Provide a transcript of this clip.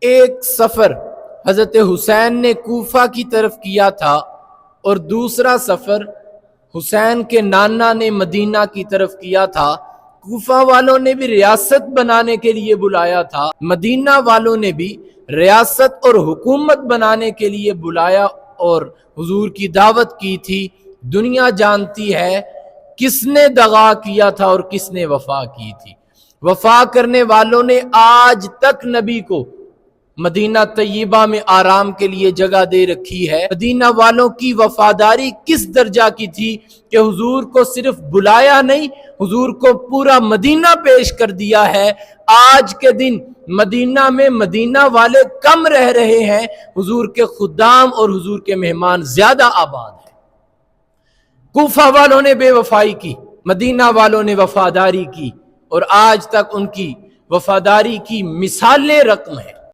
एक सफर हजरत हुसैन ने कूफा की तरफ किया था और दूसरा सफर हुसैन के नाना ने मदीना की तरफ किया था। कूफा वालों ने भी रियासत बनाने के लिए बुलाया था, मदीना वालों ने भी रियासत और हुकूमत बनाने के लिए बुलाया और हुजूर की दावत की थी। दुनिया जानती है किसने दगा किया था और किसने वफा की थी। वफा करने वालों ने आज तक नबी को मदीना तय्यबा में आराम के लिए जगह दे रखी है। मदीना वालों की वफादारी किस दर्जा की थी कि हुजूर को सिर्फ बुलाया नहीं, हुजूर को पूरा मदीना पेश कर दिया है। आज के दिन मदीना में मदीना वाले कम रह रहे हैं, हुजूर के खुदाम और हुजूर के मेहमान ज्यादा आबाद हैं। कूफा वालों ने बेवफाई की, मदीना वालों ने वफादारी की और आज तक उनकी वफादारी की मिसालें रकम है।